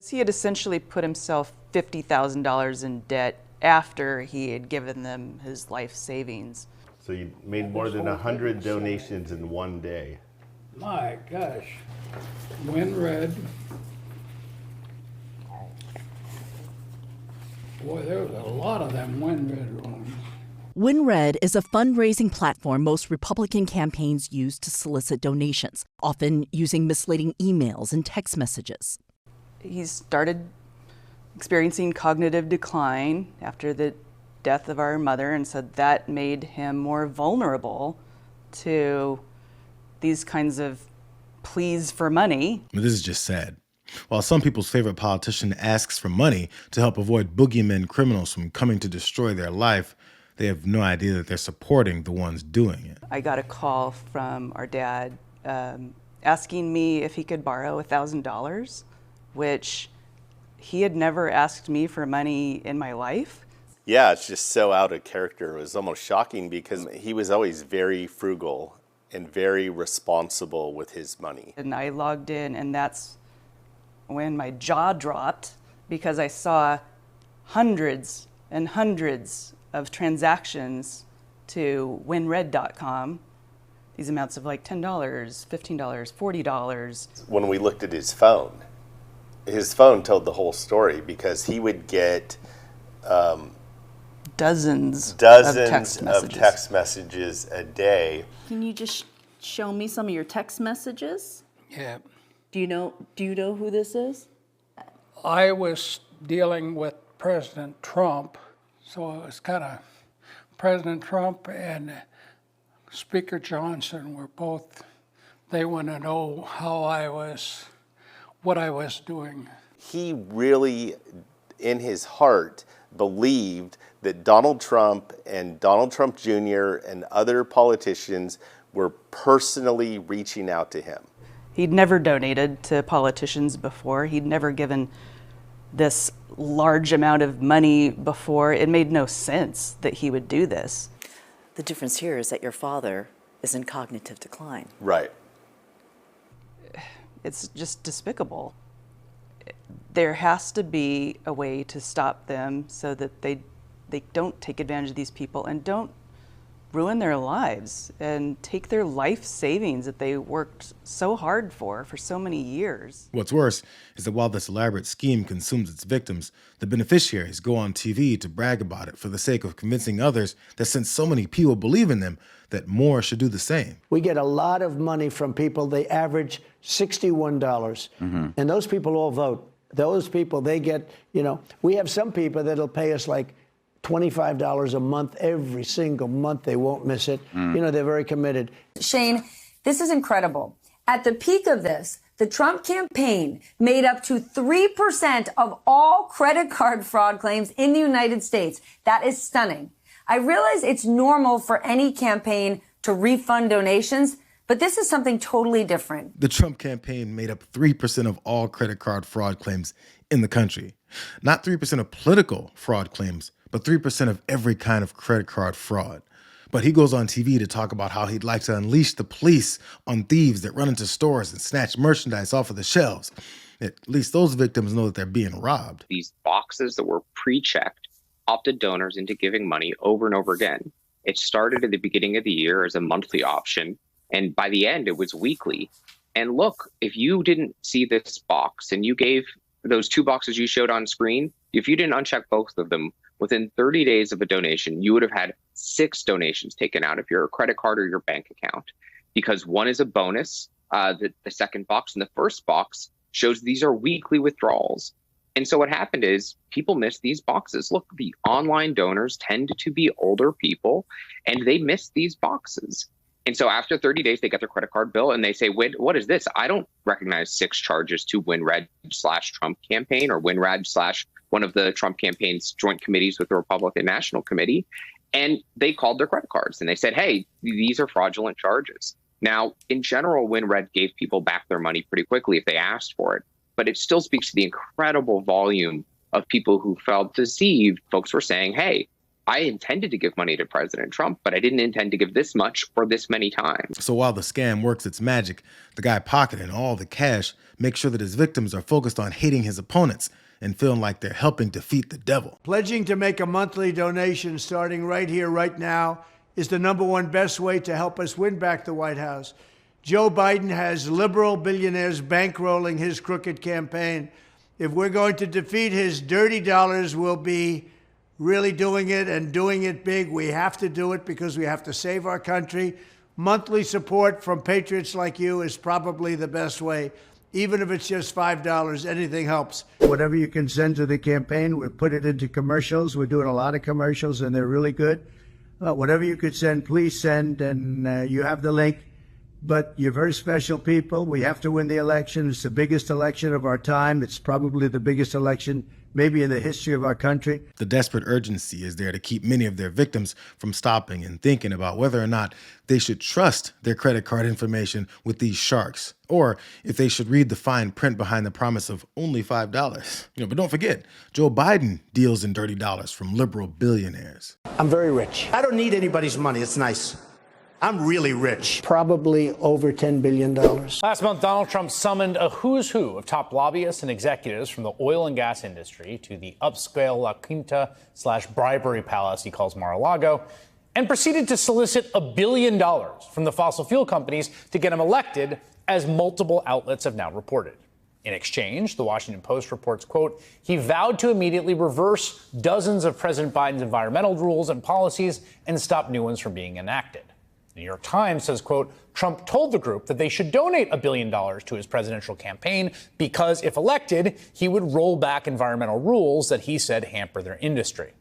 He had essentially put himself $50,000 in debt after he had given them his life savings. So you made more than 100 donations in one day. My gosh. WinRed. Boy, there was a lot of them WinRed ones. WinRed is a fundraising platform most Republican campaigns use to solicit donations, often using misleading emails and text messages. He started experiencing cognitive decline after the death of our mother and said that made him more vulnerable to these kinds of pleas for money. This is just sad. While some people's favorite politician asks for money to help avoid boogeymen criminals from coming to destroy their life, they have no idea that they're supporting the ones doing it. I got a call from our dad asking me if he could borrow $1,000, which he had never asked me for money in my life. Yeah, it's just so out of character. It was almost shocking because he was always very frugal and very responsible with his money. And I logged in, and that's when my jaw dropped because I saw hundreds and hundreds of transactions to winred.com. These amounts of like $10, $15, $40. When we looked at his phone told the whole story because he would get dozens of text messages a day. Can you just show me some of your text messages? Yeah. Do you know who this is? I was dealing with President Trump, so it was kind of President Trump and Speaker Johnson were both, they want to know what I was doing. He really, in his heart, believed that Donald Trump and Donald Trump Jr. and other politicians were personally reaching out to him. He'd never donated to politicians before. He'd never given this large amount of money before. It made no sense that he would do this. The difference here is that your father is in cognitive decline. Right. It's just despicable. There has to be a way to stop them so that they don't take advantage of these people and don't ruin their lives and take their life savings that they worked so hard for so many years. What's worse is that while this elaborate scheme consumes its victims, the beneficiaries go on TV to brag about it for the sake of convincing others that since so many people believe in them, that more should do the same. We get a lot of money from people. They average $61. Mm-hmm. And those people all vote. Those people, they get, we have some people that'll pay us like $25 a month every single month. They won't miss it. They're very committed. Shane, this is incredible. At the peak of this, the Trump campaign made up to 3% of all credit card fraud claims in the United States. That is stunning. I realize it's normal for any campaign to refund donations, but this is something totally different. The Trump campaign made up 3% of all credit card fraud claims in the country. Not 3% of political fraud claims, but 3% of every kind of credit card fraud. But he goes on TV to talk about how he'd like to unleash the police on thieves that run into stores and snatch merchandise off of the shelves. At least those victims know that they're being robbed. These boxes that were pre-checked opted donors into giving money over and over again. It started at the beginning of the year as a monthly option, and by the end, it was weekly. And look, if you didn't see this box and you gave those two boxes you showed on screen, if you didn't uncheck both of them, within 30 days of a donation, you would have had 6 donations taken out of your credit card or your bank account, because one is a bonus. The second box and the first box shows these are weekly withdrawals. And so what happened is people missed these boxes. Look, the online donors tend to be older people, and they missed these boxes. And so after 30 days, they get their credit card bill and they say, what is this? I don't recognize 6 charges to WinRed/Trump campaign or WinRed/ one of the Trump campaign's joint committees with the Republican National Committee. And they called their credit cards and they said, hey, these are fraudulent charges. Now, in general, WinRed gave people back their money pretty quickly if they asked for it. But it still speaks to the incredible volume of people who felt deceived. Folks were saying, hey, I intended to give money to President Trump, but I didn't intend to give this much or this many times. So while the scam works its magic, the guy pocketing all the cash makes sure that his victims are focused on hating his opponents and feeling like they're helping defeat the devil. Pledging to make a monthly donation starting right here, right now, is the #1 best way to help us win back the White House. Joe Biden has liberal billionaires bankrolling his crooked campaign. If we're going to defeat his dirty dollars, we'll be really doing it and doing it big. We have to do it because we have to save our country. Monthly support from patriots like you is probably the best way. Even if it's just $5, anything helps. Whatever you can send to the campaign, we'll put it into commercials. We're doing a lot of commercials, and they're really good. Whatever you could send, please send, and you have the link. But you're very special people. We have to win the election. It's the biggest election of our time. It's probably the biggest election maybe in the history of our country. The desperate urgency is there to keep many of their victims from stopping and thinking about whether or not they should trust their credit card information with these sharks, or if they should read the fine print behind the promise of only $5. But don't forget, Joe Biden deals in dirty dollars from liberal billionaires. I'm very rich. I don't need anybody's money. It's nice. I'm really rich. Probably over $10 billion. Last month, Donald Trump summoned a who's who of top lobbyists and executives from the oil and gas industry to the upscale La Quinta/bribery palace he calls Mar-a-Lago, and proceeded to solicit $1 billion from the fossil fuel companies to get him elected, as multiple outlets have now reported. In exchange, the Washington Post reports, quote, he vowed to immediately reverse dozens of President Biden's environmental rules and policies and stop new ones from being enacted. The New York Times says, quote, Trump told the group that they should donate $1 billion to his presidential campaign because if elected, he would roll back environmental rules that he said hamper their industry.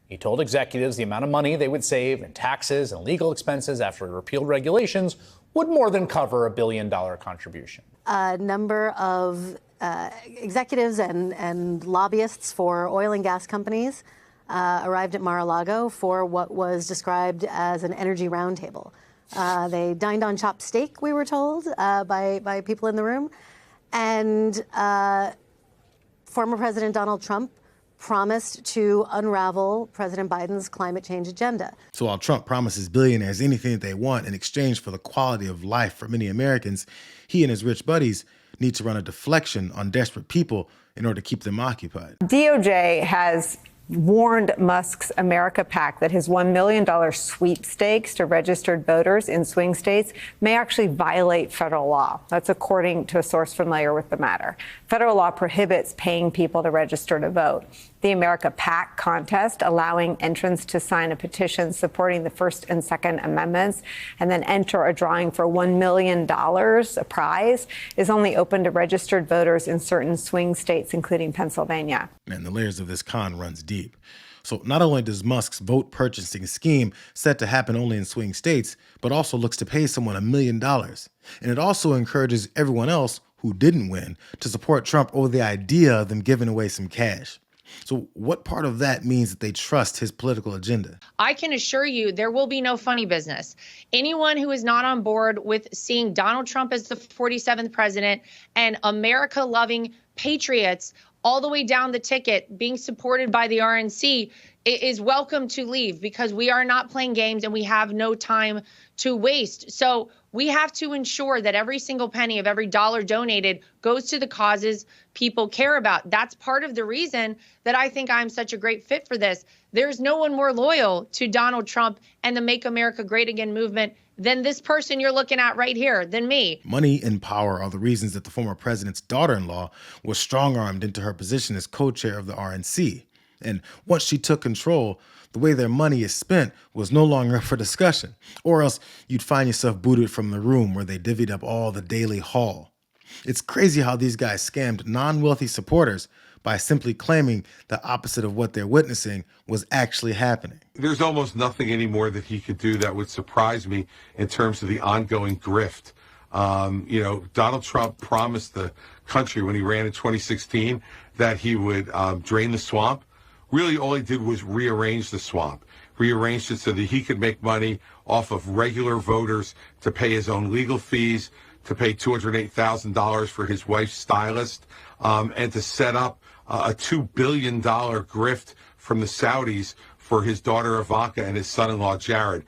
He told executives the amount of money they would save in taxes and legal expenses after he repealed regulations would more than cover $1 billion contribution. A number of executives and lobbyists for oil and gas companies arrived at Mar-a-Lago for what was described as an energy roundtable. They dined on chopped steak, we were told, by people in the room. And former President Donald Trump promised to unravel President Biden's climate change agenda. So while Trump promises billionaires anything that they want in exchange for the quality of life for many Americans, he and his rich buddies need to run a deflection on desperate people in order to keep them occupied. DOJ has warned Musk's America PAC that his $1 million sweepstakes to registered voters in swing states may actually violate federal law. That's according to a source familiar with the matter. Federal law prohibits paying people to register to vote. The America PAC contest, allowing entrants to sign a petition supporting the First and Second Amendments and then enter a drawing for $1 million, a prize, is only open to registered voters in certain swing states, including Pennsylvania. And the layers of this con runs deep. So not only does Musk's vote purchasing scheme set to happen only in swing states, but also looks to pay someone $1 million. And it also encourages everyone else who didn't win to support Trump over the idea of them giving away some cash. So what part of that means that they trust his political agenda? I can assure you there will be no funny business. Anyone who is not on board with seeing Donald Trump as the 47th president and America-loving patriots all the way down the ticket being supported by the RNC is welcome to leave, because we are not playing games and we have no time to waste. So we have to ensure that every single penny of every dollar donated goes to the causes people care about. That's part of the reason that I think I'm such a great fit for this. There's no one more loyal to Donald Trump and the Make America Great Again movement than this person you're looking at right here, than me. Money and power are the reasons that the former president's daughter-in-law was strong-armed into her position as co-chair of the RNC. And once she took control, the way their money is spent was no longer up for discussion, or else you'd find yourself booted from the room where they divvied up all the daily haul. It's crazy how these guys scammed non-wealthy supporters by simply claiming the opposite of what they're witnessing was actually happening. There's almost nothing anymore that he could do that would surprise me in terms of the ongoing grift. Donald Trump promised the country when he ran in 2016 that he would drain the swamp. Really, all he did was rearrange the swamp, rearranged it so that he could make money off of regular voters to pay his own legal fees, to pay $208,000 for his wife's stylist, and to set up a $2 billion grift from the Saudis for his daughter Ivanka and his son-in-law Jared.